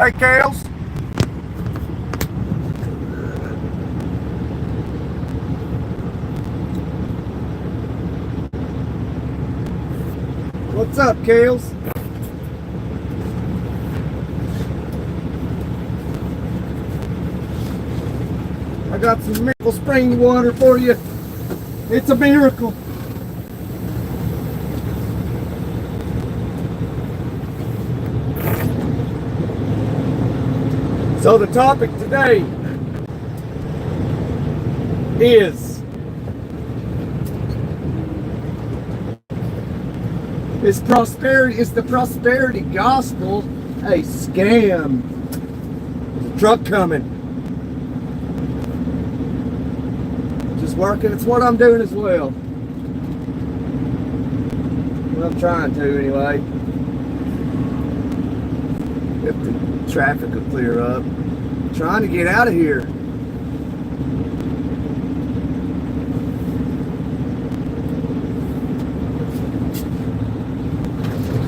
Hey, Kales. What's up, Kales? I got some Miracle Spring water for you. It's a miracle. So the topic today is the prosperity gospel a scam? There's a truck coming. Just working. It's what I'm doing as well. What I'm trying to anyway. If the traffic will clear up. I'm trying to get out of here.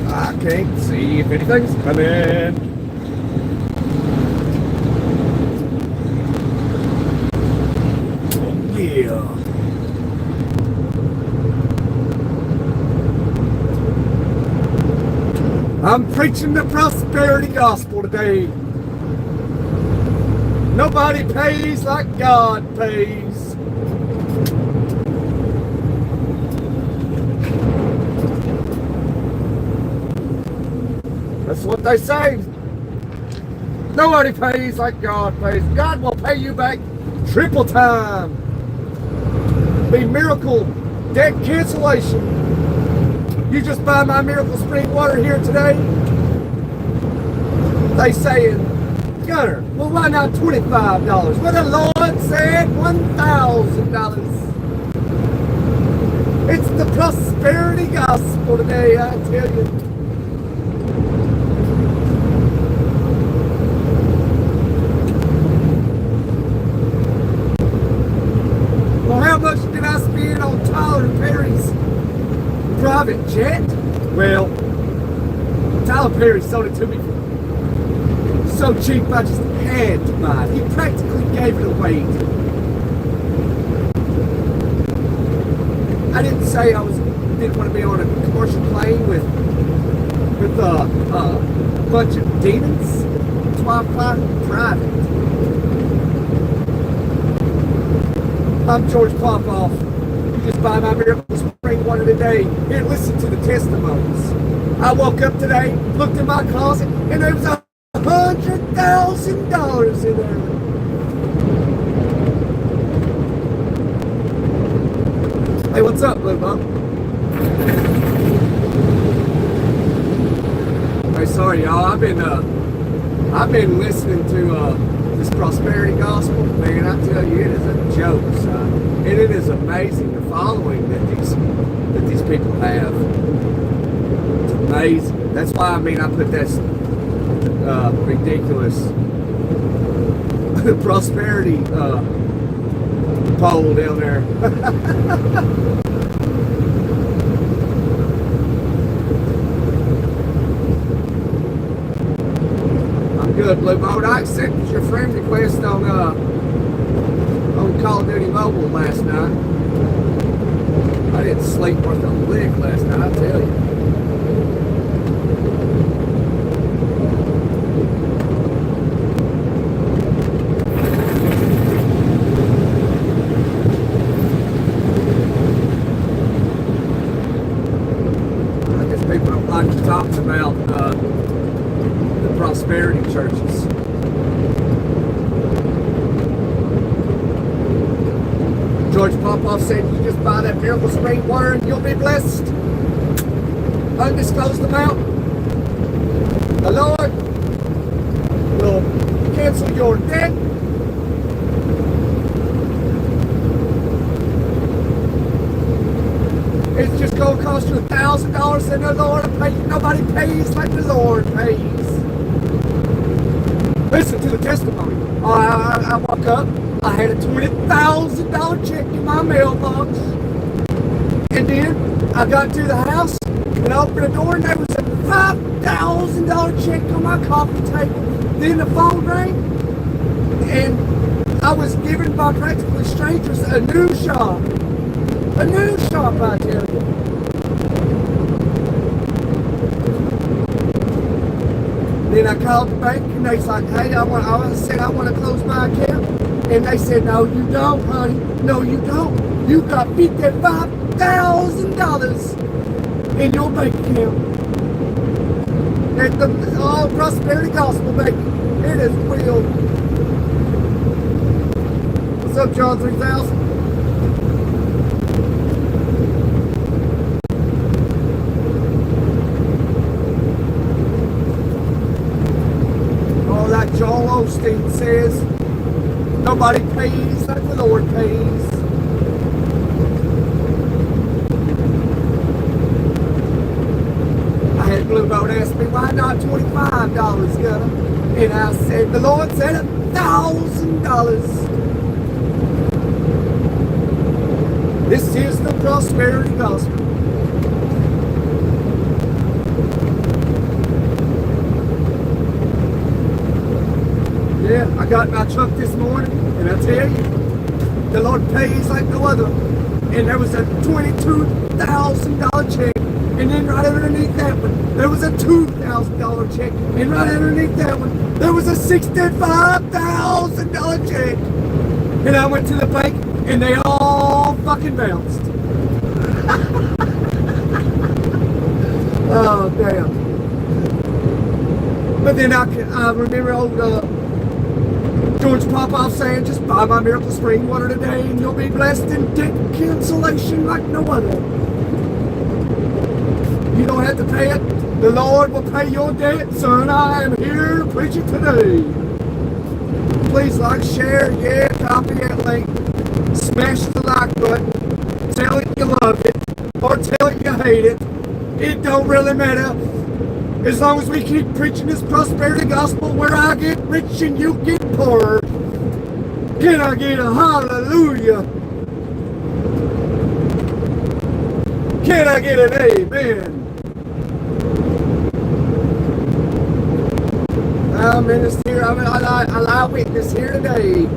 I can't see if anything's coming. Yeah. I'm preaching the prosperity gospel today. Nobody pays like God pays. That's what they say. Nobody pays like God pays. God will pay you back triple time. Be miracle debt cancellation. You just buy my Miracle Spring water here today. They saying, Gunner, well, why not $25? Well, the Lord said $1,000. It's the prosperity gospel today, I tell you. Well, how much did I spend on Tyler Perry's private jet? Well, Tyler Perry sold it to me so cheap I just had to buy it. He practically gave it away to me. I didn't say didn't want to be on a commercial plane with a bunch of demons. That's why I fly private. I'm George Popoff. You just buy my Miracle Spring water today. Here, listen to the testimonies. I woke up today, looked in my closet, and there was $100,000 in there. Hey, what's up, Blue Bum? Hey, sorry, y'all. I've been listening to this prosperity gospel. Man, I tell you, it is a joke, son. And it is amazing the following that these people have. It's amazing. That's why I put that ridiculous prosperity pole down there. I'm good, Blue Boat. I accepted your friend request on Call of Duty Mobile last night. I didn't sleep worth a lick last night, I tell you. Talks about the prosperity churches. George Popoff said, you just buy that Miracle Spring water and you'll be blessed. Undisclosed amount. The Lord will cancel your debt. It's just going to cost you $1,000 and the Lord will pay you. Nobody pays like the Lord pays. Listen to the testimony. I woke up, I had a $20,000 check in my mailbox. And then I got to the house and I opened the door and there was a $5,000 check on my coffee table. Then the phone rang, and I was given by practically strangers a new shop. A new shop, I tell you. Then I called the bank and they said, hey, I said I want to close my account. And they said, no, you don't, honey. No, you don't. You got $55,000 in your bank account. And the Prosperity Gospel Bank, it is real. What's up, John 3000? Like Joel Osteen says, nobody pays like the Lord pays. I had Blue Boat ask me, why not $25, Gunner? And I said, the Lord said $1,000. This is the Prosperity Gospel. Yeah, I got my truck this morning, and I tell you, the Lord pays like no other. And there was a $22,000 check, and then right underneath that one, there was a $2,000 check, and right underneath that one, there was a $65,000 check. And I went to the bank, and they all fucking bounced. Oh, damn. But then I remember old George Popoff saying, just buy my Miracle Spring water today and you'll be blessed in debt cancellation like no other. You don't have to pay it. The Lord will pay your debt, son. I am here to preach it today. Please like, share, yeah, copy that link. Smash the like button. Tell it you love it or tell it you hate it. It don't really matter. As long as we keep preaching this prosperity gospel where I get rich and you get poor. Can I get a hallelujah? Can I get an amen? I'm in this here. I lie witness here today.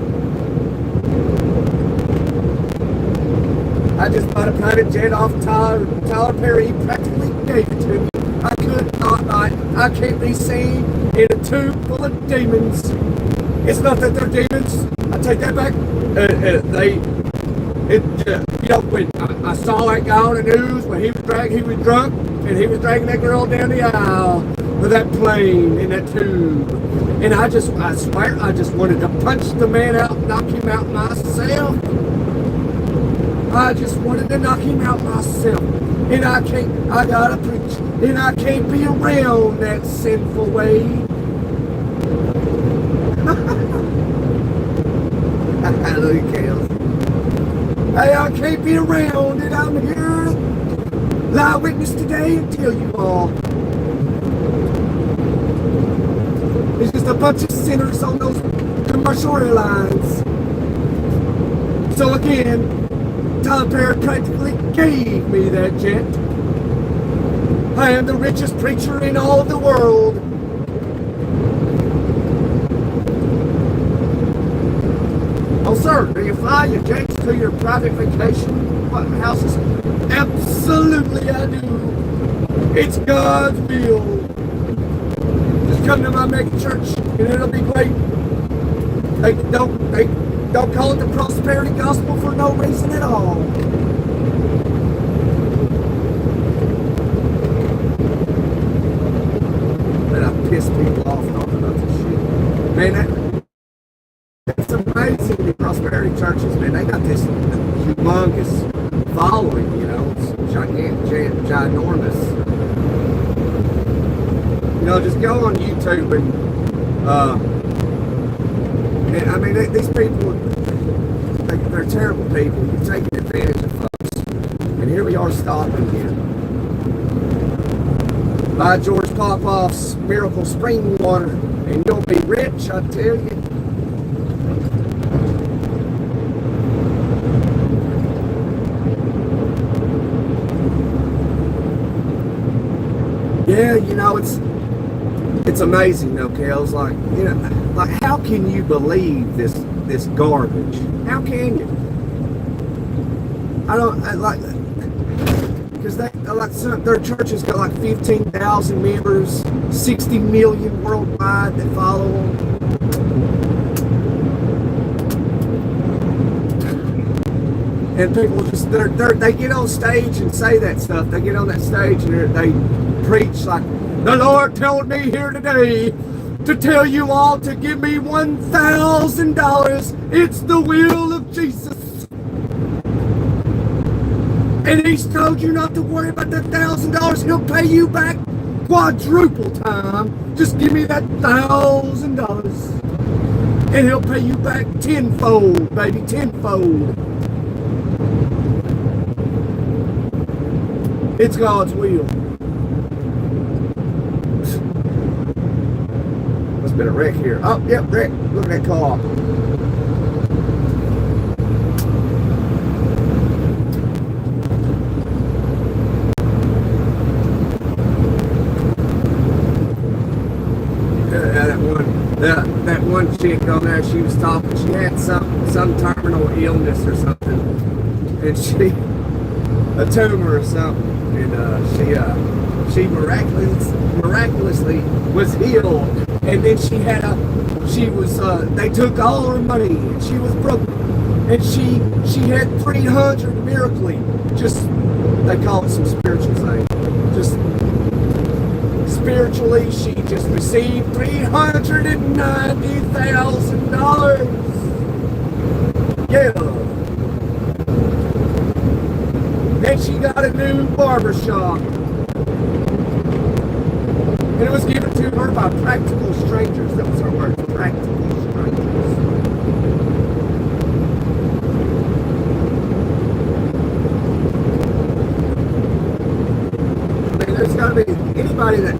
I just bought a private jet off Tyler Perry. He practically gave it to me. I could not lie. I can't be seen in a tube full of demons. It's not that they're demons. I take that back. When I saw that guy on the news when he was drunk and he was dragging that girl down the aisle with that plane in that tube. And I swear, I just wanted to punch the man out, knock him out myself. I just wanted to knock him out myself. And I gotta preach. And I can't be around that sinful way. Hallelujah, Kale. Hey, I can't be around it. I'm here to lie witness today and tell you all. It's just a bunch of sinners on those commercial airlines. So again, Tyler Perry practically gave me that jet. I am the richest preacher in all of the world. Oh, sir, do you fly your jets to your private vacation houses? Absolutely, I do. It's God's will. Just come to my mega church, and it'll be great. They don't call it the prosperity gospel for no reason at all. But I piss people off talking about this shit. Man, that's amazing. The prosperity churches, man, they got this humongous following, you know. It's ginormous. You know, just go on YouTube and I mean, these people, they're terrible people. You're taking advantage of folks. And here we are stopping here. Buy George Popoff's Miracle Spring water, and you'll be rich, I tell you. Yeah, you know, It's amazing though, Kels. Like, you know, like how can you believe this garbage? How can you? Like, because their church has got like 15,000 members, 60 million worldwide that follow them. And people just they get on stage and say that stuff. They get on that stage and they preach like, the Lord told me here today to tell you all to give me $1,000. It's the will of Jesus. And He's told you not to worry about that $1,000. He'll pay you back quadruple time. Just give me that $1,000. And He'll pay you back tenfold, baby, tenfold. It's God's will. Must have been a wreck here. Oh, yep, wreck. Look at that car. That one chick on there, she was talking. She had some terminal illness or something, and a tumor or something. And she miraculously was healed. And then they took all her money and she was broke. And she had 300 miraculously. They call it some spiritual thing. Just spiritually, she just received $390,000. Yeah. And she got a new barbershop. And it was given to her by practical strangers. That was her word, practical strangers. I mean, there's got to be anybody that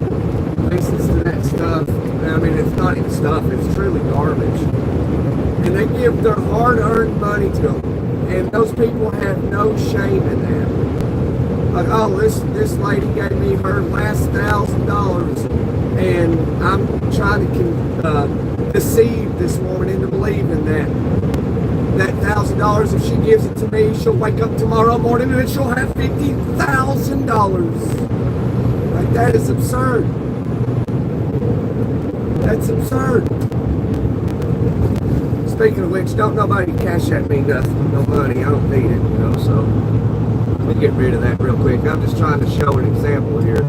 listens to that stuff. I mean, it's not even stuff, it's truly garbage. And they give their hard-earned money to them. And those people have no shame in that. Like, oh, this lady gave me her last $1,000, and I'm trying to deceive this woman into believing that $1,000, if she gives it to me, she'll wake up tomorrow morning and she'll have $50,000. Like, that is absurd. That's absurd. Speaking of which, don't nobody cash at me nothing, no money. I don't need it, you know, so let me get rid of that real quick. I'm just trying to show an example here.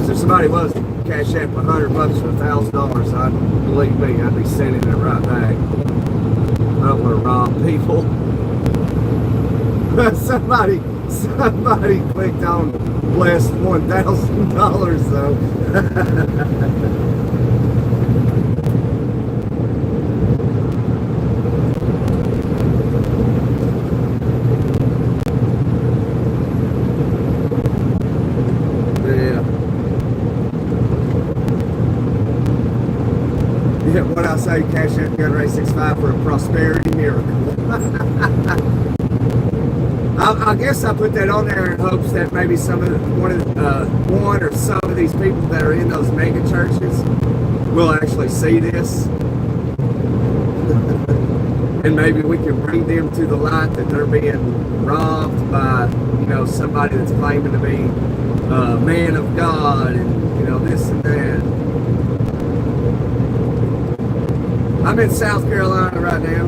If somebody was to cash at $100 for $1,000, believe me, I'd be sending it right back. I don't want to rob people. But somebody clicked on blessed $1,000 though. Yeah, what I say, cash out Gun Ray 65 for a prosperity miracle. I guess I put that on there in hopes that maybe one or some of these people that are in those mega churches will actually see this. And maybe we can bring them to the light that they're being robbed by, you know, somebody that's claiming to be a man of God and, you know, this and that. I'm in South Carolina right now.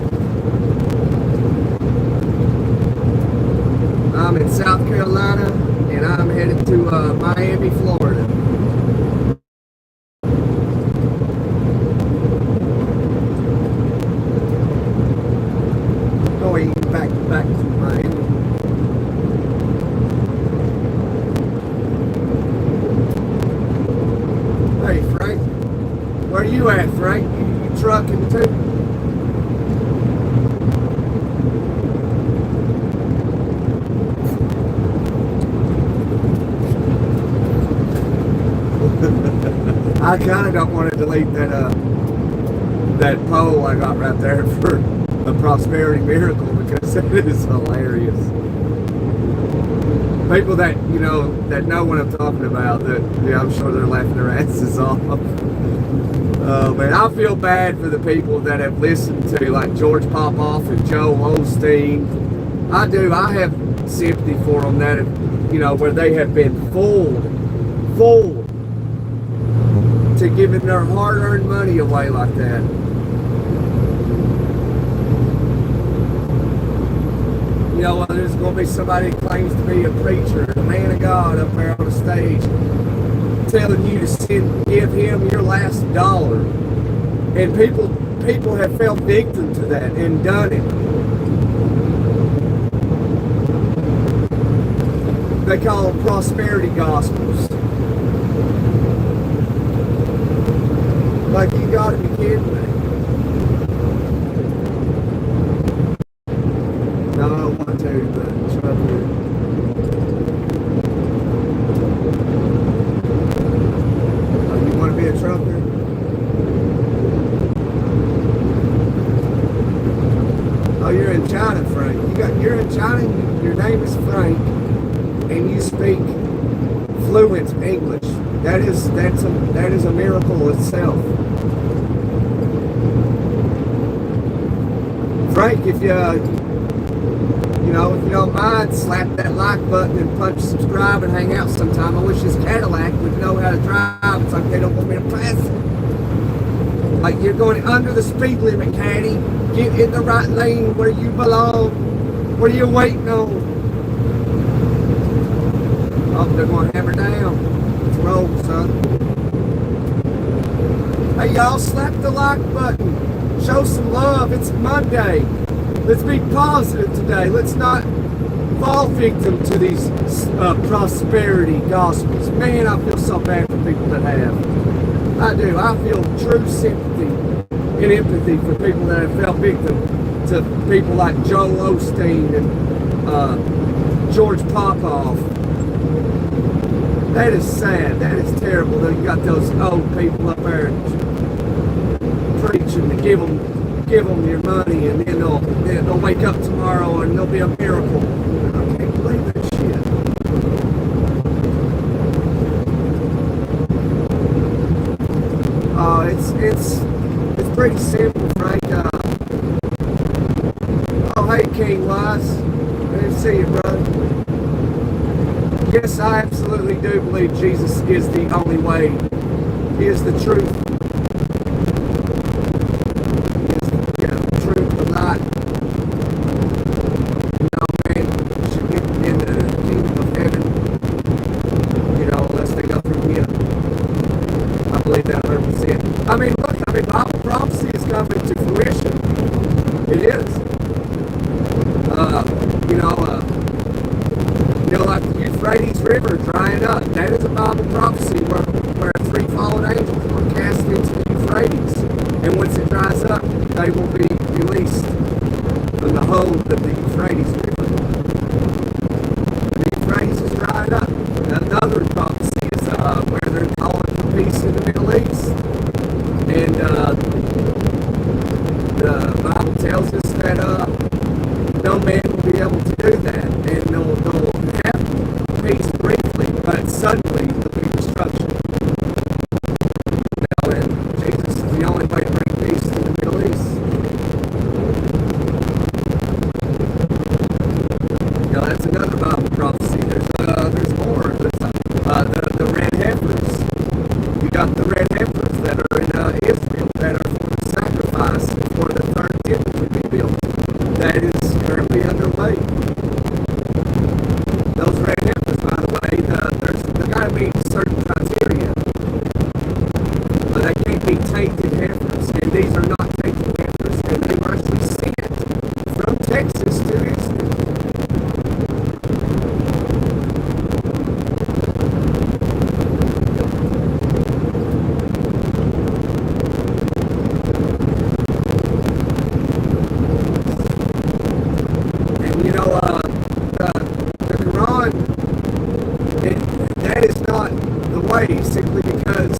I'm in South Carolina and I'm headed to Miami, Florida. Going back to Miami. Hey Frank, where are you at, Frank? You trucking too? I kind of don't want to delete that poll I got right there for the prosperity miracle because it is hilarious. People that that know what I'm talking about, that I'm sure they're laughing their asses off. But I feel bad for the people that have listened to like George Popoff and Joel Osteen. I do. I have sympathy for them that where they have been fooled to giving their hard-earned money away like that. There's going to be somebody that claims to be a preacher, a man of God up there on the stage, telling you to give him your last dollar. And people have fell victim to that and done it. They call them prosperity gospels. Like, you gotta be kidding me. No, I don't want to, but try to. Oh, you want to be a trucker? Oh, you're in China, Frank. You're in China. Your name is Frank, and you speak fluent English. That is a miracle itself. Frank, if you don't mind, slap that like button and punch subscribe and hang out sometime. I wish this Cadillac would know how to drive. It's like they don't want me to pass it. Like, you're going under the speed limit, Caddy. Get in the right lane where you belong, where you're waiting on. Oh, they're going to hammer down. Let's roll, son. Hey, y'all, slap the like button. Show some love. It's Monday. Let's be positive today. Let's not fall victim to these prosperity gospels. Man, I feel so bad for people that have. I do. I feel true sympathy and empathy for people that have fell victim to people like Joel Osteen and George Popoff. That is sad. That is terrible. You got those old people up there preaching to give them your money, and then they'll wake up tomorrow and there'll be a miracle. I can't believe that shit. It's pretty simple, Frank. Oh, hey, King Wise. Good to see you, brother. Yes, I absolutely do believe Jesus is the only way. He is the truth. He is the truth, the light. No man should get into the kingdom of heaven, unless they go through him. I believe that 100%. I mean, look, Bible prophecy is coming to fruition. It is. Like the Euphrates River drying up. That is a Bible prophecy where 3 fallen angels were cast into the Euphrates. And once it dries up, they will be released from the hold of the Euphrates River. The Euphrates is dried up. Another prophecy is where they're calling for peace in the Middle East. And the Bible tells us that no man will be able to do that. And they'll have peace briefly, but suddenly there'll be destruction. And Jesus is the only way to bring peace to the Middle East. That's another Bible prophecy. There's more. The red heifers. You got the red heifers that are in Israel that are for the sacrifice before the third temple would be built. That is currently underway. Those red heifers, by the way, there's got to be certain criteria. They can't be tainted heifers, and these are not tainted heifers, and they were actually sent from Texas to Israel. And the Quran, that is not the way, simply because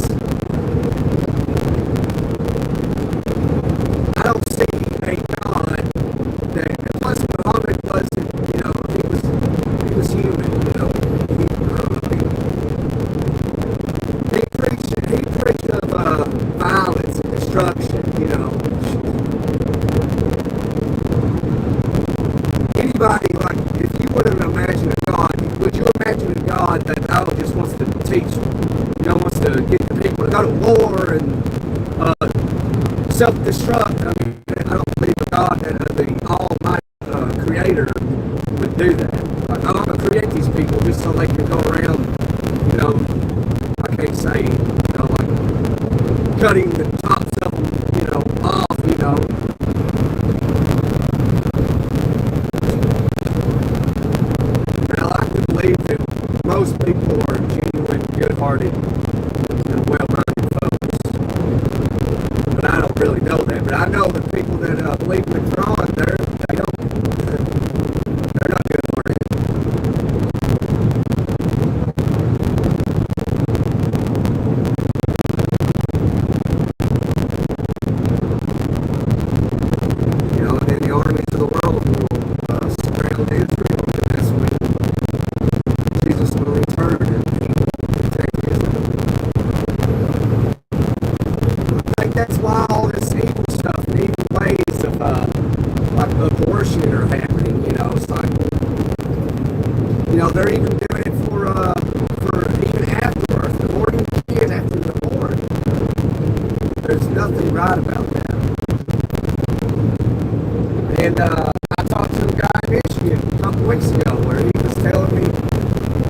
I don't see a God that, plus Muhammad wasn't, he was human, destruct. I mean, I don't believe a God that the Almighty Creator would do that. Like, I'm gonna create these people just so they can go around, you know, I can't say, you know, like cutting the tops of them, you know, off, you know. And I like to believe that most people are genuine, good-hearted, and well-minded folks. But I don't really know that. But I know the people that believe in the Quran, they're not good-hearted. You know, and then the armies of the world will surround Israel, and that's when Jesus will return and he will protect Israel. I think that's why all this evil stuff and evil ways of like abortion are happening. You know, it's like, you know, they're even doing it for even after birth, aborting kids after they're born. There's nothing right about that. And I talked to a guy in Michigan a couple weeks ago where he was telling me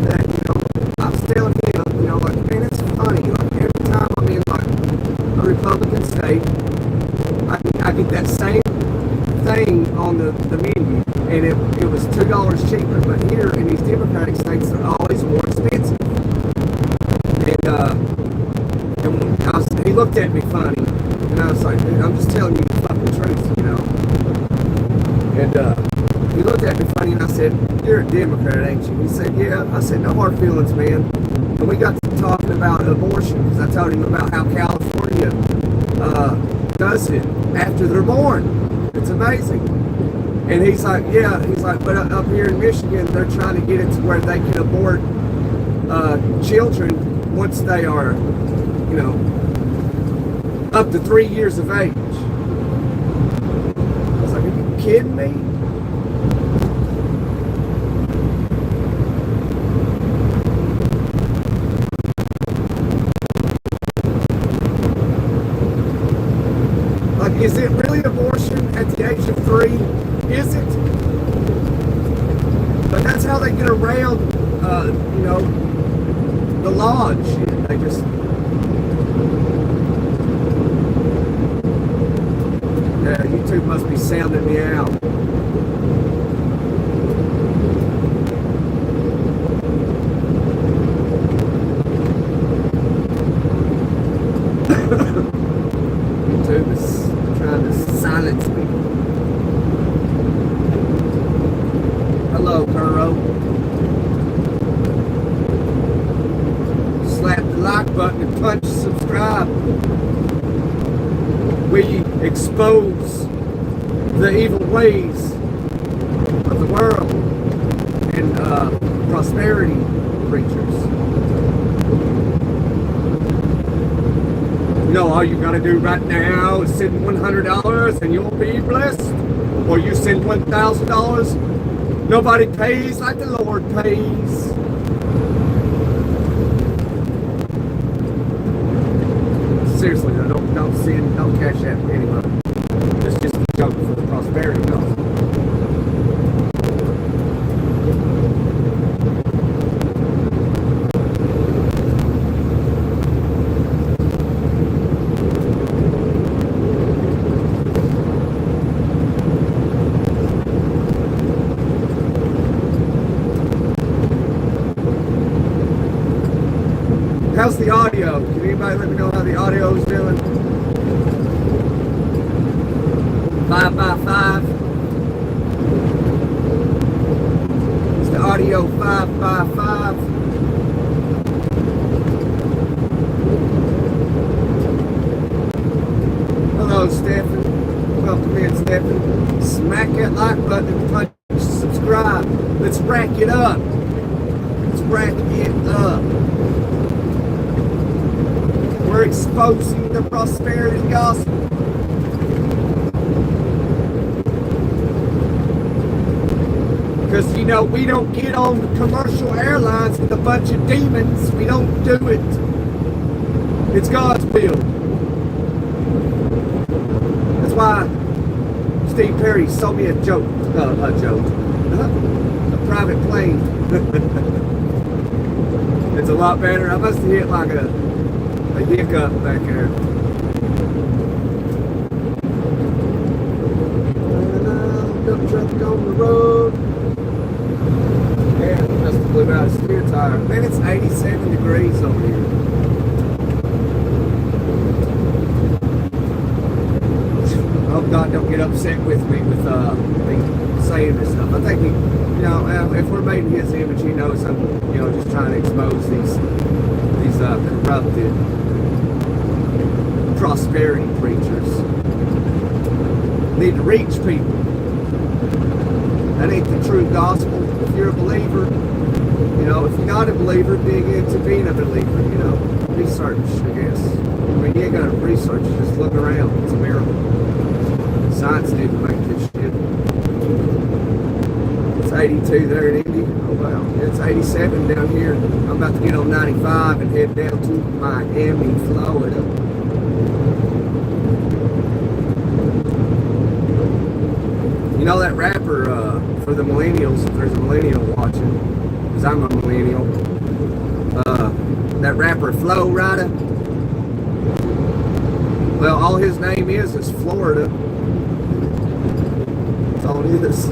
that, you know, I was telling him, you know, like, man, it's funny. Like, every time I'm in, like, a Republican state, I get that same thing on the menu, and it was $2 cheaper. But here in these Democratic states, they're always more expensive. And he looked at me funny, and I was like, dude, I'm just telling you the fucking truth, you know. And he looked at me funny, and I said, you're a Democrat, ain't you? He said, yeah. I said, no hard feelings, man. And we got to talking about abortion, because I told him about how California does it after they're born. It's amazing. And he's like, yeah. He's like, but up here in Michigan, they're trying to get it to where they can abort children once they are, you know, up to 3 years of age. I was like, are you kidding me? Like, is it really abortion at the age of 3? Is it? But that's how they get around, you know, the law and shit. They just... Yeah, YouTube must be sounding me out. YouTube is trying to silence me. Hello, Kuro. Slap the like button and punch subscribe. We expose the evil ways of the world and prosperity preachers. You know, all you gotta do right now is send $100 and you'll be blessed. Or you send $1,000. Nobody pays like the Lord pays. Seriously, though, don't cash that any money. It's just a joke for the prosperity gospel. How's the audio? Can anybody let me know how the audio is doing? 5x5. Is the audio 5x5? Hello, Stephen. Welcome in, Stephen. Smack that like button and punch subscribe. Let's rack it up. Let's rack it up. We're exposing the prosperity gospel. Because, you know, we don't get on commercial airlines with a bunch of demons. We don't do it. It's God's will. why Steve Perry sold me a private plane. It's a lot better. I must have hit like a hiccup back there. Dump truck on the road. Man, must have blew out a steer tire. Man, it's 87 degrees over here. I hope God don't get upset with me with me saying this stuff. I think he, if we're made in His image, He knows I'm, just trying to expose these corrupted prosperity preachers. Need to reach people. That ain't the true gospel. If you're a believer, if you're not a believer, dig into being a believer, research, I guess. I mean, you ain't got to research, just look around. It's a miracle. Science didn't make this shit. It's 82 there in Indy. Oh, wow. It's 87 down here. I'm about to get on 95 and head down to Miami, Florida. You know that rapper, for the millennials, if there's a millennial watching, because I'm a millennial, that rapper Flo Rida, well, all his name is Florida. That's all it is.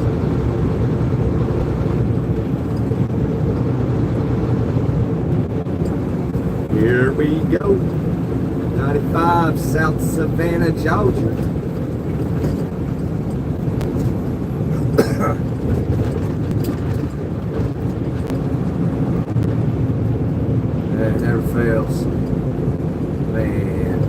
Here we go. 95, South Savannah, Georgia. It never fails. Man.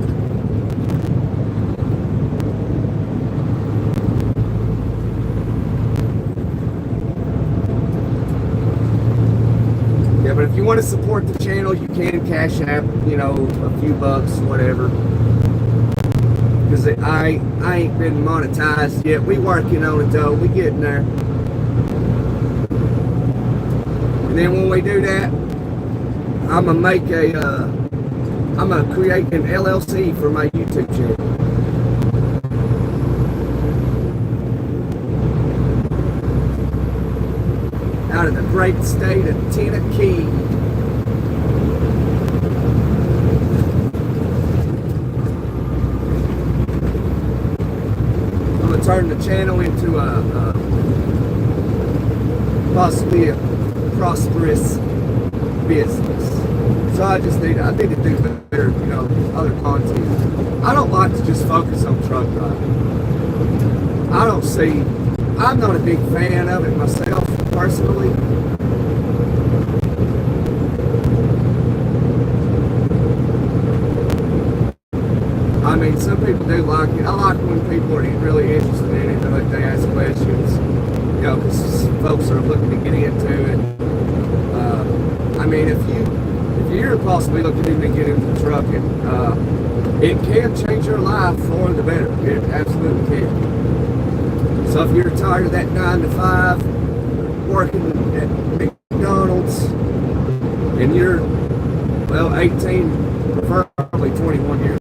Yeah, but if you want to support the channel, you can Cash App, a few bucks, whatever. Because I ain't been monetized yet. We working on it though. We getting there. And then when we do that, I'm gonna create an LLC for my YouTube channel. Out of the great state of Tennessee. I'm gonna turn the channel into possibly a prosperous business. So I need to do better, other content. I don't like to just focus on truck driving. I'm not a big fan of it myself, personally. I mean, some people do like it. I like when people are really interested in it, like they ask questions, because folks are looking to get into it. I mean, if you're possibly looking to get into trucking, it can change your life for the better. It absolutely can. So if you're tired of that 9 to 5, working at McDonald's, and you're, 18, preferably 21 years,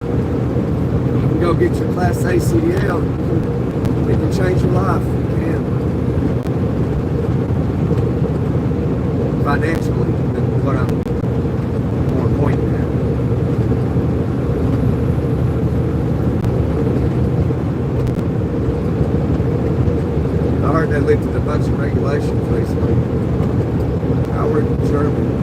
you can go get your Class A CDL. It can change your life. It can. Financially, that's what I'm more pointing at. I heard they lifted a bunch of regulations recently. Howard, Germany.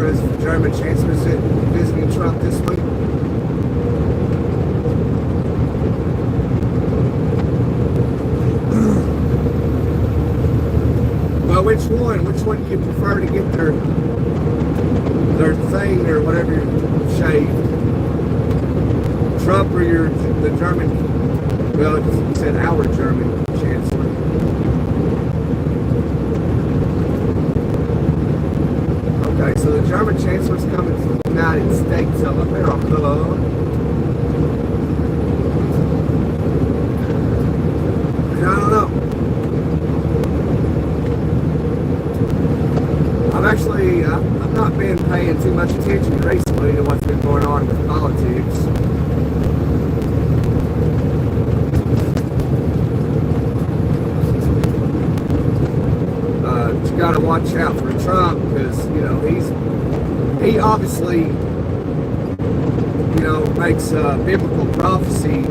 The German Chancellor is visiting Trump this week. Well, which one do you prefer to get their thing or whatever shaved? Trump or the German? Well, he said our German Chancellor. Okay, so the German Chancellor's coming to the United States of America. I don't know. watch out for Trump because, you know, he obviously, you know, makes biblical prophecy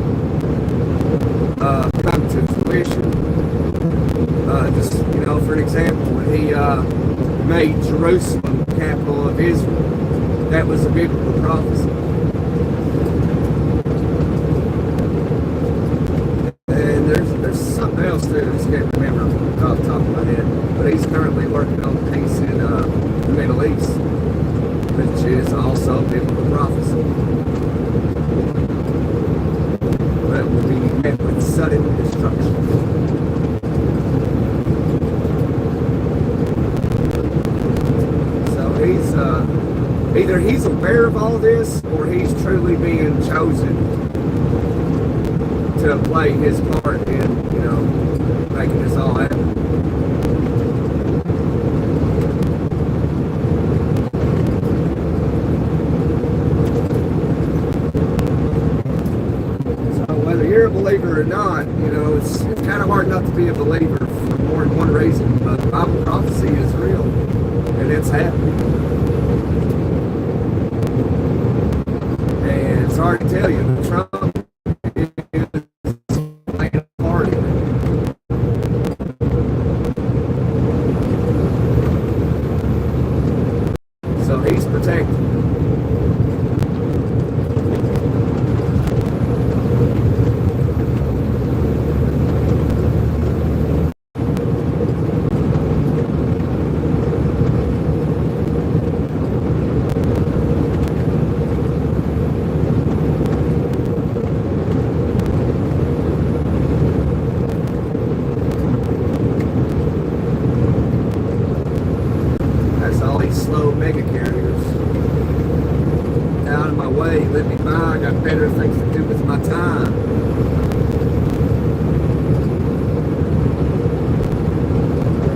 come to fruition. Just, you know, for an example, when he made Jerusalem the capital of Israel, that was a biblical prophecy. And there's something else too, I just can't remember off the top of my head, but he's currently working on peace in the Middle East, which is also biblical prophecy. But will be met with sudden destruction. So either he's aware of all this, or he's truly being chosen to play his part in, you know, making this all happen. Whether you're a believer or not, you know, it's kind of hard not to be a believer for more than one reason. But Bible prophecy is real, and it's happening. And it's hard to tell you, Trump is playing a part in it. So he's protected. Slow mega carriers out of my way, let me by. I got better things to do with my time.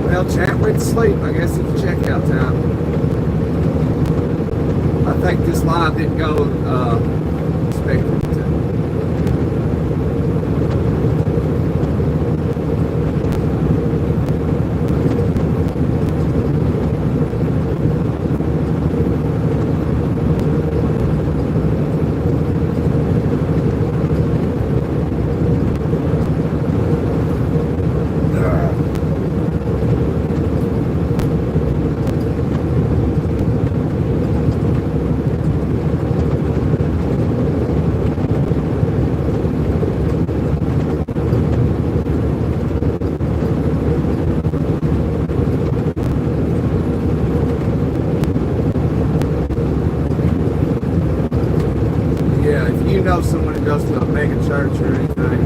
Well, chat went to sleep. I guess it's checkout time. I think this live didn't go expected to. Know someone who goes to a mega church or anything,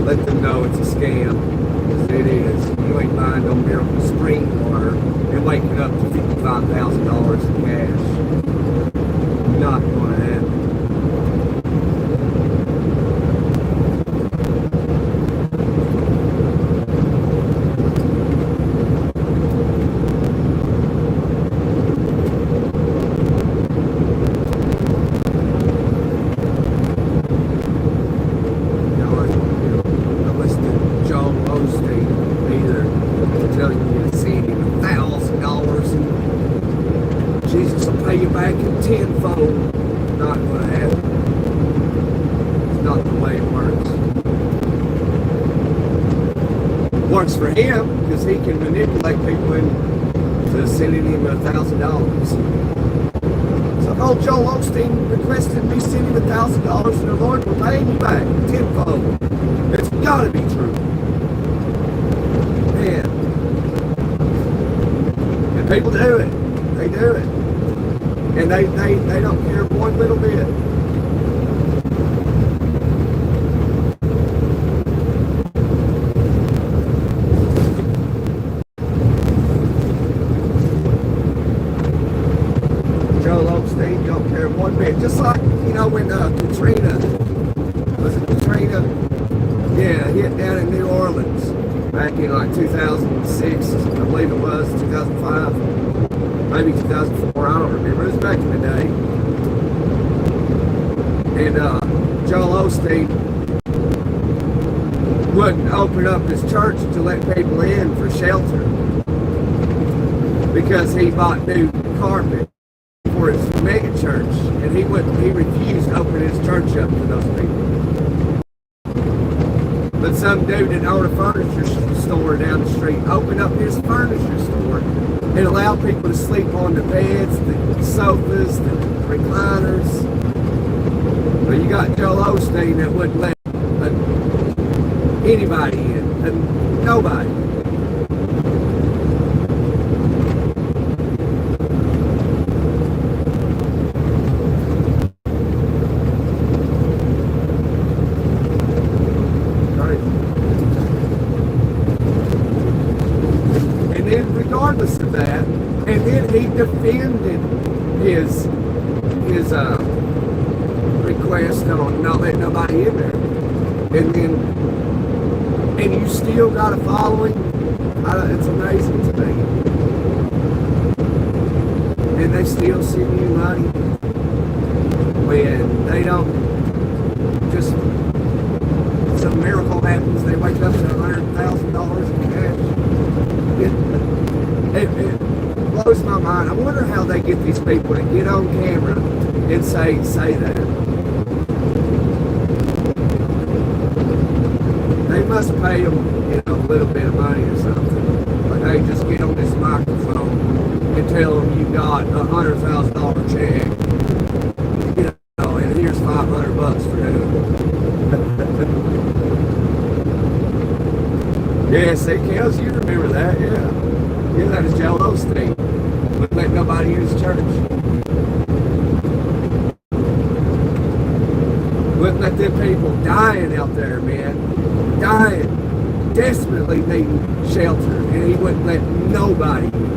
let them know it's a scam, because it is. You ain't buying no Miracle Spring water and waking up to $55,000 in cash. Not going to happen. Jesus will pay you back in tenfold. Not going to happen. It's not the way it works. It works for him because he can manipulate people into sending him $1,000. So, oh, Joel Osteen requested me send him $1,000 and the Lord will pay me back tenfold. It's got to be true. Man. And people do it. They do it. And they don't care one little bit. Joel Osteen don't care one bit. Just like, you know, when Katrina, was it Katrina? Yeah, hit down in New Orleans back in like 2006, I believe it was, 2005. Maybe 2004, I don't remember. It was back in the day. And Joel Osteen wouldn't open up his church to let people in for shelter because he bought new carpet for his mega church, and he refused to open his church up to those people. But some dude that owned a furniture store down the street opened up his furniture store and allowed people to sleep on the beds, the sofas, the recliners. But you got Joel Osteen that wouldn't let anybody in, and nobody. Regardless of that, and then he defended his request on not letting nobody in there, and you still got a following. It's amazing to me, and they still send you money when they don't. Just some miracle happens, they wake up to $100,000 in cash. It blows my mind. I wonder how they get these people to get on camera and say that. They must pay them, a little bit of money or something. Like, hey, just get on this microphone and tell them you got a $100,000 check. And here's $500 for that. Yeah, see, Kels, you remember that, yeah. Yeah, that is Joel Osteen. Wouldn't let nobody in his church. Wouldn't let them people dying out there, man. Dying. Desperately needing shelter. And he wouldn't let nobody in.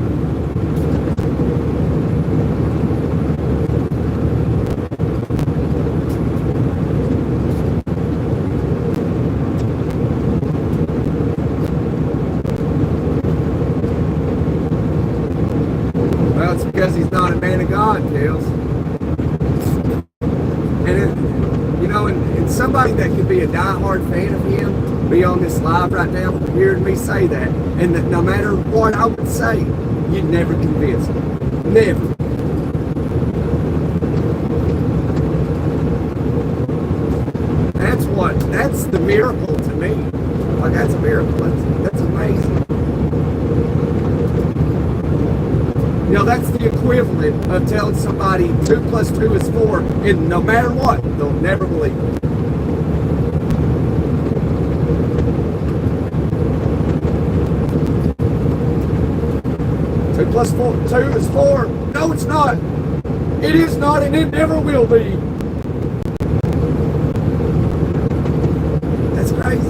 Because he's not a man of God, Kels. And somebody that could be a diehard fan of him, be on this live right now, hearing me say that, and that no matter what I would say, you'd never convince him. Never. That's the miracle to me. Like, that's a miracle. That's amazing. That's the equivalent of telling somebody 2 + 2 is 4, and no matter what, they'll never believe it. Two plus 2 is 4. No, it's not. It is not, and it never will be. That's crazy.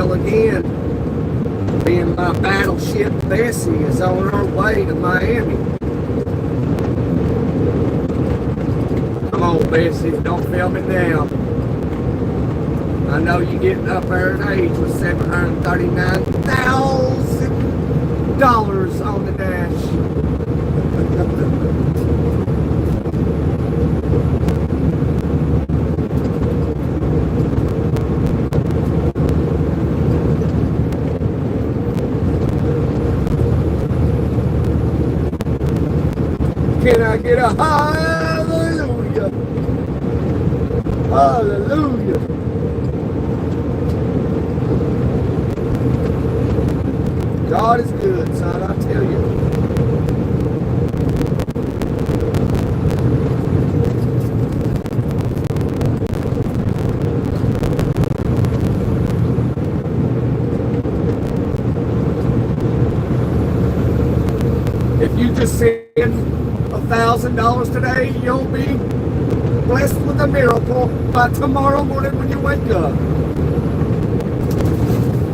Again, being my battleship Bessie is on her way to Miami. Come on, Bessie, don't film it down. I know you're getting up there in age with $739,000 on the dash. Can I get a hallelujah? Hallelujah. God is good, son, I tell you. If you just send $1,000 today, you'll be blessed with a miracle by tomorrow morning when you wake up.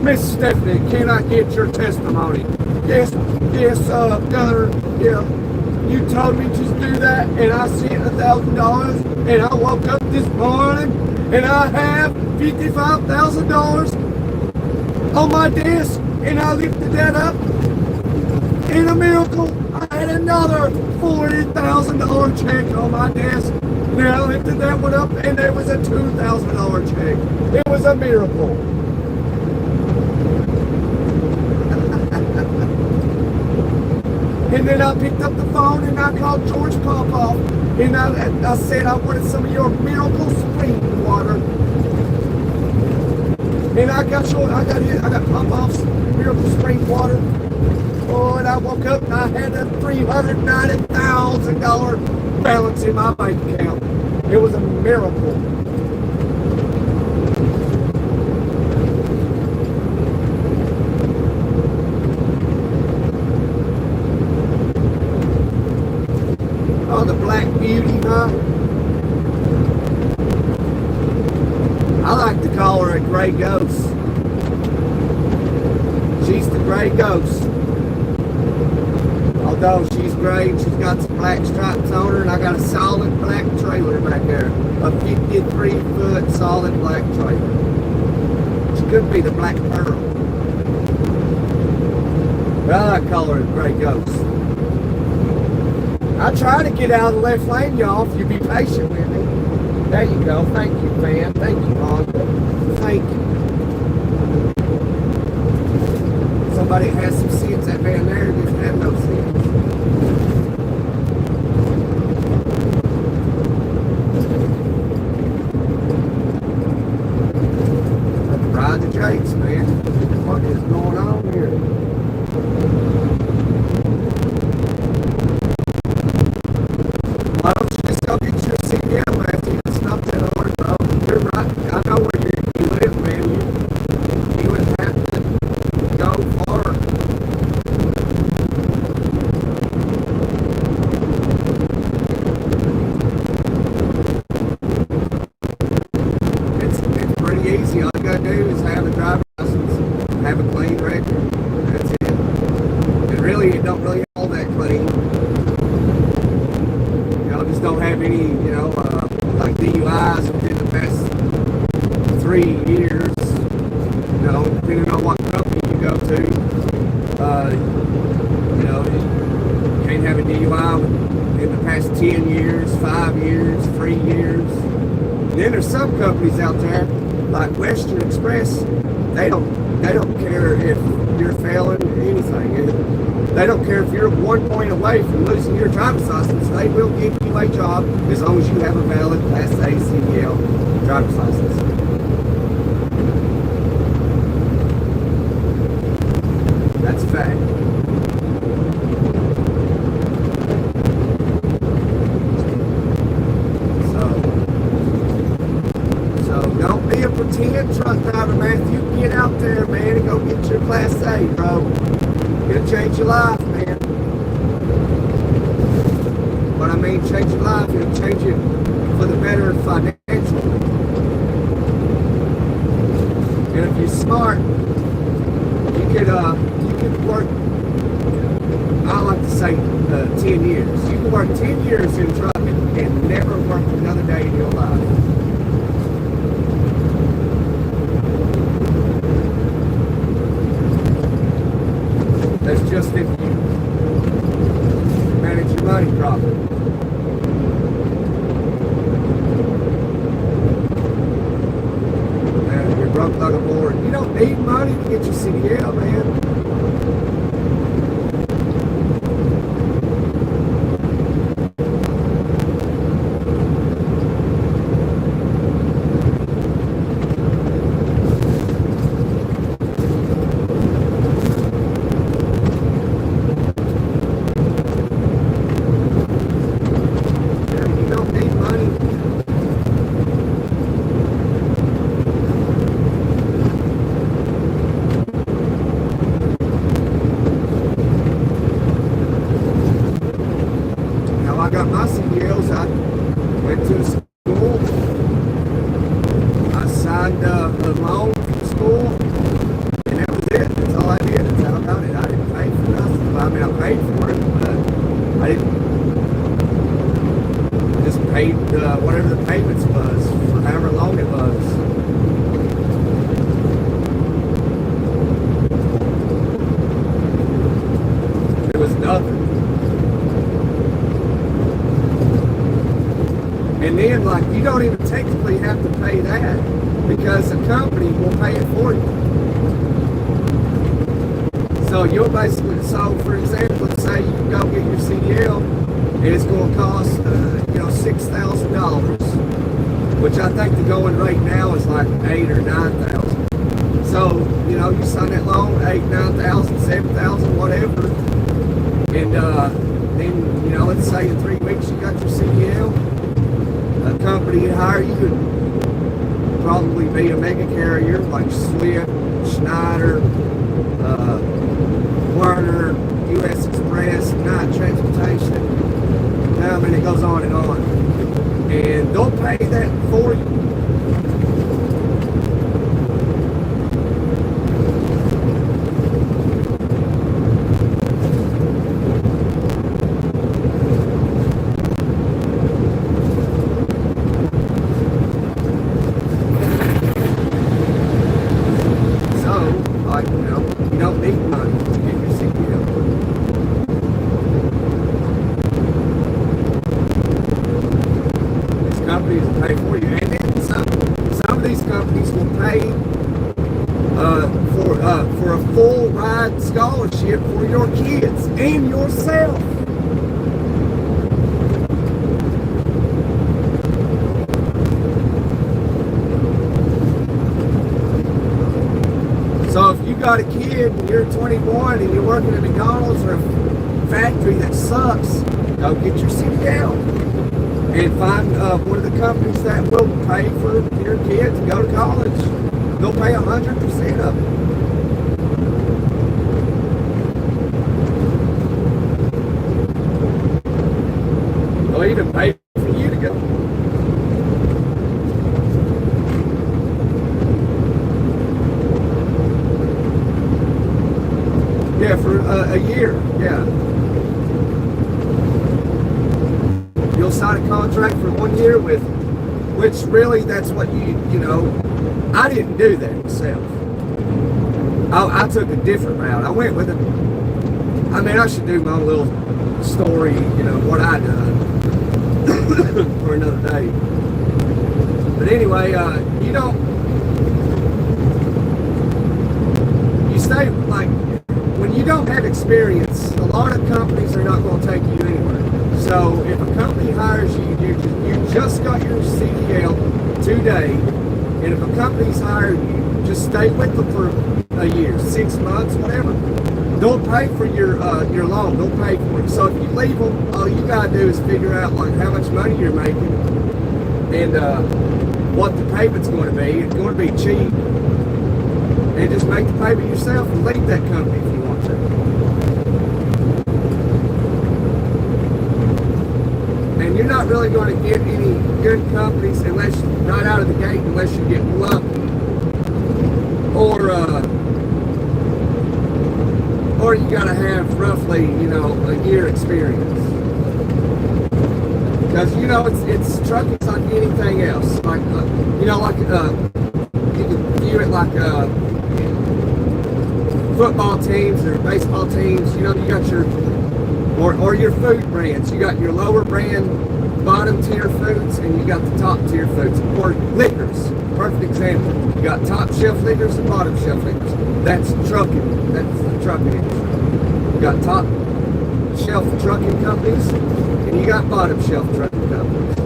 Miss Stephanie, can I get your testimony? Yes, Governor, yeah. You told me to do that, and I sent $1,000, and I woke up this morning, and I have $55,000 on my desk, and I lifted that up. In a miracle, I had another $40,000 check on my desk. And I lifted that one up, and there was a $2,000 check. It was a miracle. And then I picked up the phone and I called George Popoff, and I said I wanted some of your miracle spring water. And I got Popoff's miracle spring water. Oh, and I woke up and I had a $390,000 balance in my bank account. It was a miracle. Oh, the Black Beauty, huh? I like to call her a gray ghost. She's the gray ghost. Although she's gray and she's got some black stripes on her, and I got a solid black trailer back there. A 53-foot solid black trailer. She could be the Black Pearl. But I like to call her a gray ghost. I try to get out of the left lane, y'all, if you be patient with me. There you go. Thank you, man. Thank you, Honda. Thank you. Somebody has some sense. That man there didn't have no sense. Ride the Jakes, man. What is going on here? Why don't you just go get your CDL, Matthew? It's not that hard, bro. You're right. I know where you live, man. You wouldn't have to go far. It's pretty easy. All you gotta do is have a driver's license, have a clean record. That's it. And really, it don't really all that clean. Just don't have any, like DUIs within the past 3 years. Depending on what company you go to, you can't have a DUI in the past 10 years, 5 years, 3 years. And then there's some companies out there, like Western Express, they don't care if you're failing anything. They don't care if you're 1 point away from losing your driver's license. They will give you a job as long as you have a valid Class A CDL driver's license. That's a fact. So don't be a pretend truck driver, Matthew. Get out there, man, and go get your Class A, bro. It'll change your life, man. What I mean, change your life, it'll change it for the better financially. And if you're smart, you could work, I like to say 10 years. You can work 10 years in trucking and never work another day in your life. That's just if you manage your money properly. And you're broke like a board. You don't need money to get your CDL, man. that because the company will pay it for you. So you'll basically, so for example, let's say you go get your CDL and it's going to cost, $6,000, which I think the going rate now is like 8,000 or 9,000. So, you sign that loan, 8,000, 9,000, 7,000, whatever. And then, let's say in 3 weeks you got your CDL. A company would hire you and probably be a mega carrier like Swift, Schneider, Werner, U.S. Express, Knight Transportation. And it goes on and on. And they'll pay that for you. You don't need money to get your CDL. These companies will pay for you, and then some of these companies will pay for a full ride scholarship for your kids and yourself. So if you got a kid and you're 21 and you're working at McDonald's or a factory that sucks, go get your CDL and find one of the companies that will pay for your kid to go to college. They'll pay 100% of it. They'll even pay for you to go. Yeah, for a year, yeah. You'll sign a contract for 1 year with them, which really that's what I didn't do that myself. I took a different route. I went with it. I should do my own little story, what I done for another day. But anyway, you stay like, when you don't have experience, a lot of companies are not going to take you anywhere. So if a company hires you, you just got your CDL today, and if a company's hiring you, just stay with them for a year, 6 months, whatever. They'll pay for your loan. They'll pay for it. So if you leave them, all you gotta do is figure out like how much money you're making and what the payment's going to be. It's going to be cheap, and just make the payment yourself and leave that company if you want to. And you're not really going to get any good companies unless right out of the gate, unless you get lucky or you got to have roughly, a year experience. Because it's trucking's like anything else. Like you can view it like football teams or baseball teams. You got your or your food brands. You got your lower brand, bottom tier foods, and you got the top tier foods. Or liquors. Perfect example. You got top shelf liquors and bottom shelf liquors. That's trucking. That's the trucking industry. You got top shelf trucking companies, and you got bottom shelf trucking companies.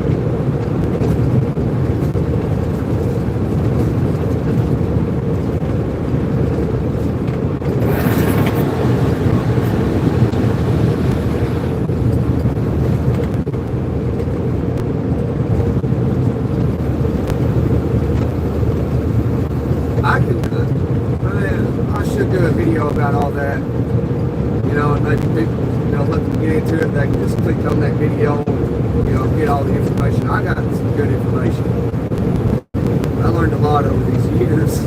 I should do a video about all that, and maybe people, looking to get into it, they can just click on that video and, get all the information. I got some good information. I learned a lot over these years.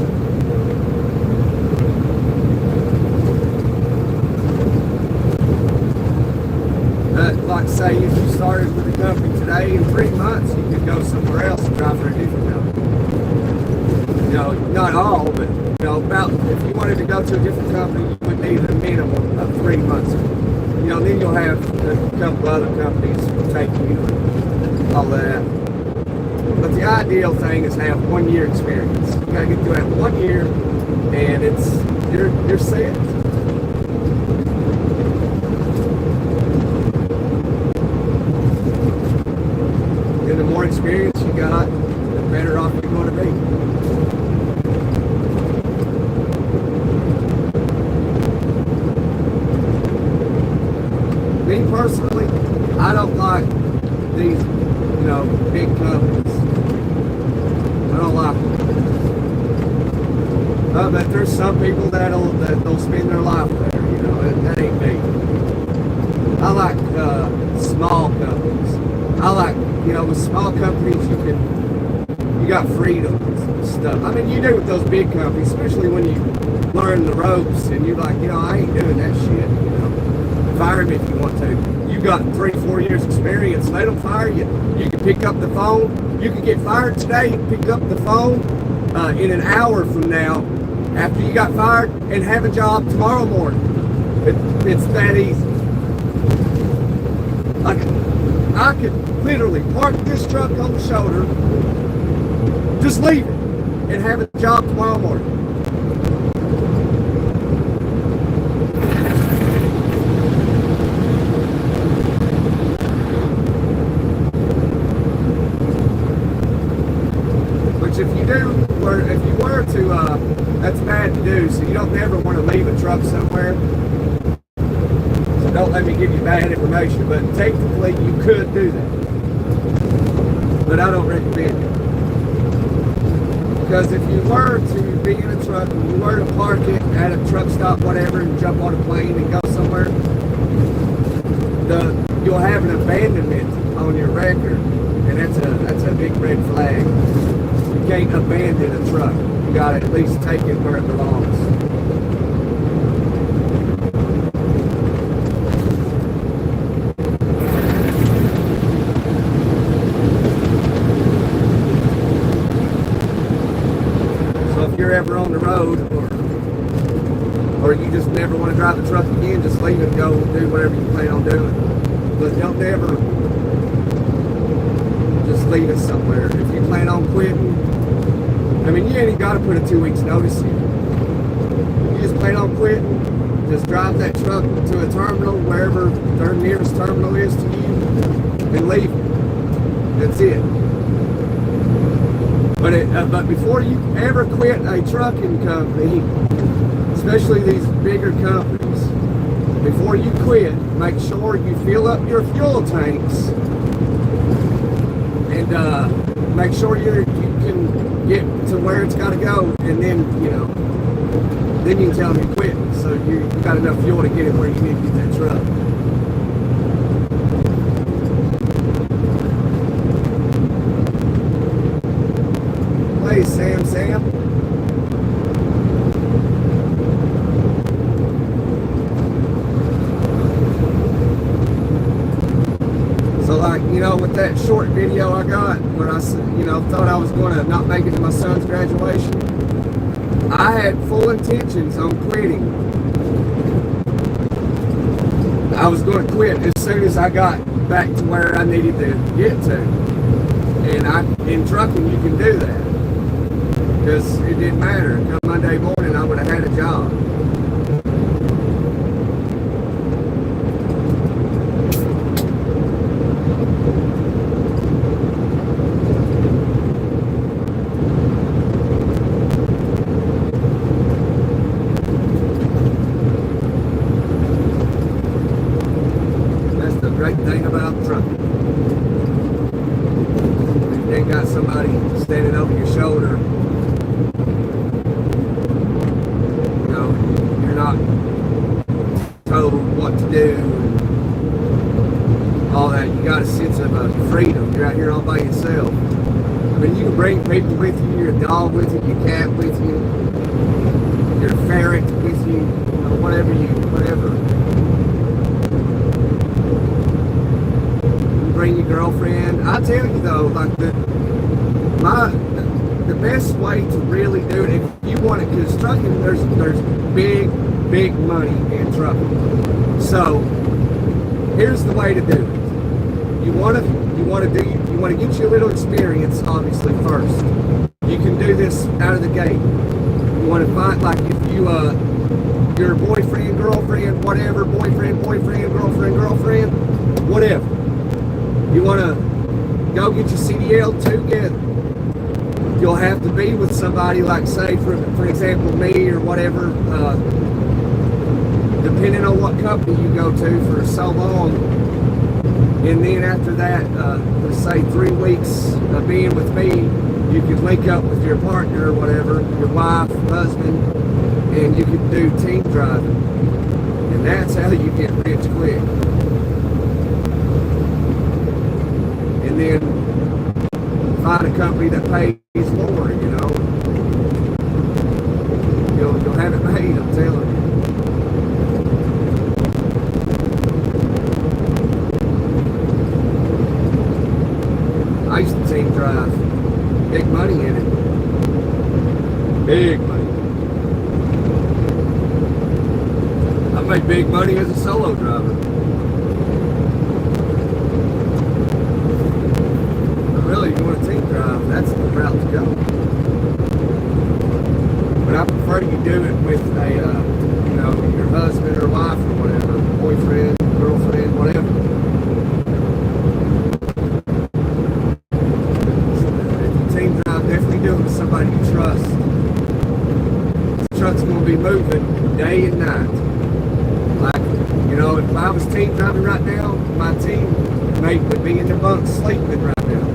Like say, if you started with a company today, in 3 months, you could go somewhere else and try for a different company. Not all, but about if you wanted to go to a different company, you would need a minimum of 3 months. Then you'll have a couple other companies take you and all that. But the ideal thing is have 1 year experience. You gotta get through that 1 year, and you're set. And the more experience you got, the better off you're going to be. Me personally, I don't like these, big companies. I don't like them. But there's some people that'll spend their life there. That ain't me. I like small companies. I like, with small companies you got freedom and stuff. I mean, you do with those big companies, especially when you learn the ropes and you're like, I ain't doing that shit. Fire me if you want to. You got 3-4 years experience. They don't fire you. You can pick up the phone. You can get fired today. You can pick up the phone in an hour from now after you got fired and have a job tomorrow morning. It's that easy. I could literally park this truck on the shoulder, just leave it, and have a job tomorrow morning. If you were to, that's bad to do, so you don't ever want to leave a truck somewhere. So don't let me give you bad information, but technically you could do that. But I don't recommend it. Because if you were to be in a truck, and you were to park it at a truck stop, whatever, and jump on a plane and go somewhere, you'll have an abandonment on your record, and that's a big red flag. You can't abandon a truck. You gotta at least take it where it belongs. So if you're ever on the road, or you just never want to drive the truck again, just leave it and go do whatever you plan on doing. But don't ever just leave it somewhere. If you plan on quitting, I mean, you ain't got to put a 2 weeks notice in. You just plan on quitting, just drive that truck to a terminal, wherever their nearest terminal is to you, and leave it. That's it. But before you ever quit a trucking company, especially these bigger companies, before you quit, make sure you fill up your fuel tanks, and make sure you can get to where it's got to go, and then then you can tell them you're quitting, so you got enough fuel to get it where you need to get that truck. Hey, Sam. So with that short video I got, when I thought I was going to not make it to my son's graduation, I had full intentions on quitting. I was going to quit as soon as I got back to where I needed to get to. And in trucking, you can do that. Because it didn't matter. Come Monday morning, I would have had a job. Great thing about trucking. You ain't got somebody standing over your shoulder. You're not told what to do. All that. You got a sense of freedom. You're out here all by yourself. I mean, you can bring people with you, your dog with you, your cat with you, your ferret with you, whatever. Bring your girlfriend. I tell you though, like the best way to really do it, if you want it, because trucking, there's big money in trucking. So here's the way to do it. You want to You want to get you a little experience, obviously, first. You can do this out of the gate. You want to find, like, if you, your boyfriend, girlfriend, whatever, boyfriend, girlfriend, whatever. You want to go get your CDL together. You'll have to be with somebody, like, say, for example, me or whatever, depending on what company you go to for so long. And then after that, let's say 3 weeks of being with me, you could link up with your partner or whatever, your wife, husband, and you could do team driving. And that's how you get rich quick. And then find a company that pays more, you know. You'll have it made, I'm telling you. I used to team drive. Big money in it. Big money. I made big money as a solo driver. But really, you want to team drive, that's the route to go. But I prefer you do it with a, you know, your husband or wife or whatever, boyfriend, girlfriend, whatever. Definitely do it with somebody you trust. The truck's going to be moving day and night. Like, you know, if I was team driving right now, my teammate would be in the bunk sleeping right now.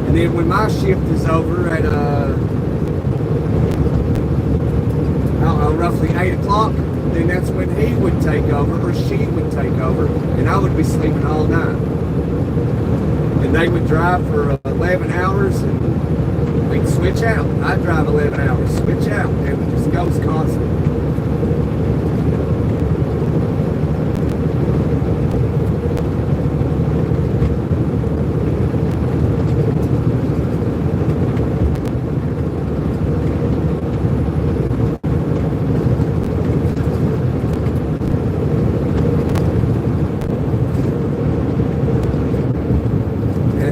And then when my shift is over at, I don't know, roughly 8 o'clock, then that's when he would take over or she would take over, and I would be sleeping all night. And they would drive for 11 hours, and we'd switch out. I'd drive 11 hours, switch out, and it just goes constant.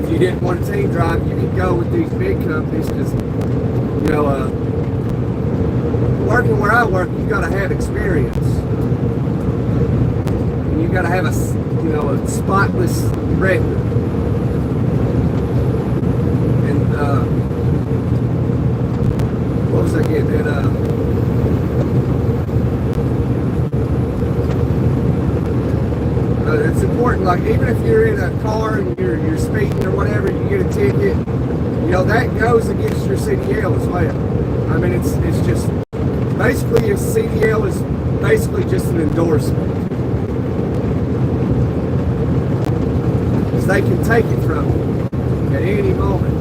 You didn't want to team drive, you could go with these big companies because, you know, working where I work, you got to have experience. And you got to have a, you know, a spotless record. And, what was I getting at? It's important, like, even if you're in a car and you're speeding or whatever, you get a ticket, you know, that goes against your CDL as well. I mean, it's just, basically a CDL is basically just an endorsement. Because they can take it from you at any moment.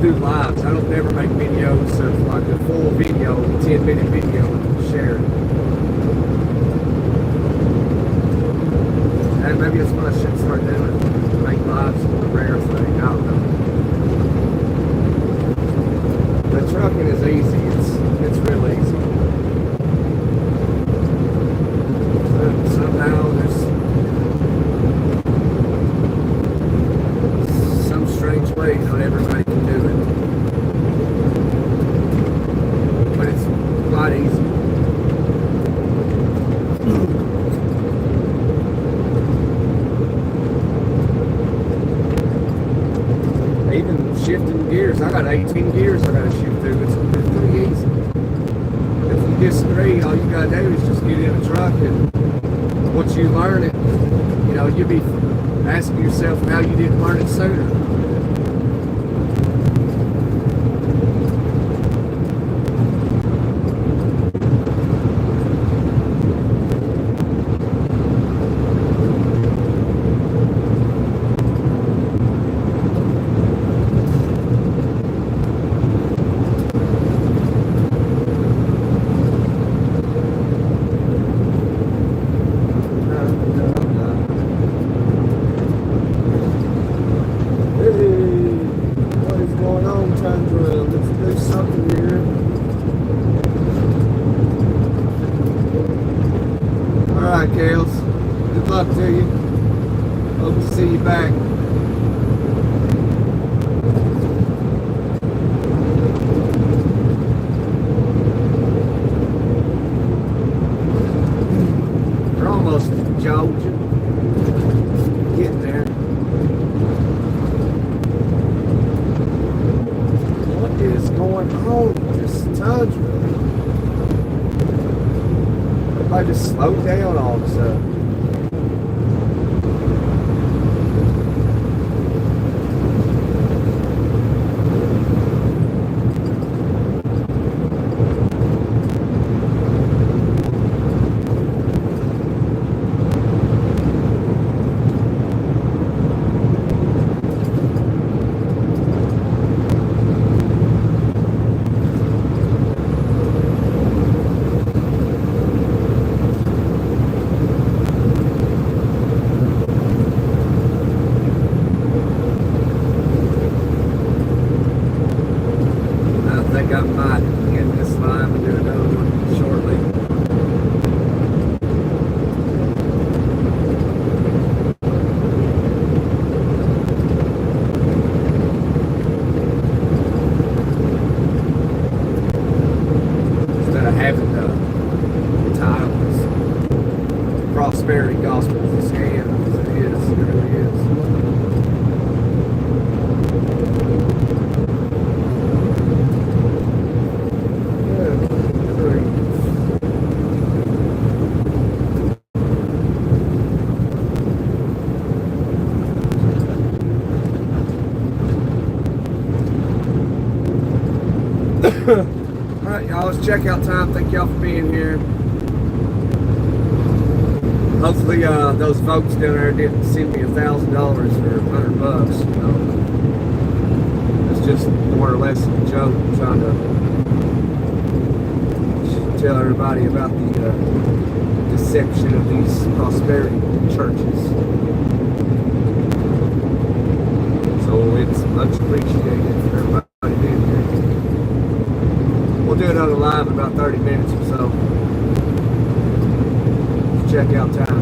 Do lives. I don't never make videos of like a full video, 10-minute video and share it. And maybe that's what I should start doing. Make lives a rare thing. I don't know. But trucking is easy. It's real easy. But somehow there's some strange way not everybody can do it. But it's quite easy. Even shifting gears, I got 18 gears I gotta shift through. It's pretty easy. If you disagree, all you gotta do is just get in a truck, and once you learn it, you know, you'll be asking yourself how you didn't learn it sooner. back. We're almost to Georgia. Getting there. What is going on with this tundra? I just slowed down all of a sudden. I might end this live and do another one shortly. Instead of having the titles, Prosperity Gospel is a scam. It is, it really is. Alright, y'all, it's checkout time. Thank y'all for being here. Hopefully, those folks down there didn't send me $1,000 for $100. You know, it's just more or less a joke, trying to tell everybody about the deception of these prosperity churches. So it's much appreciated for everybody being here. We'll do another live in about 30 minutes or so. It's checkout time.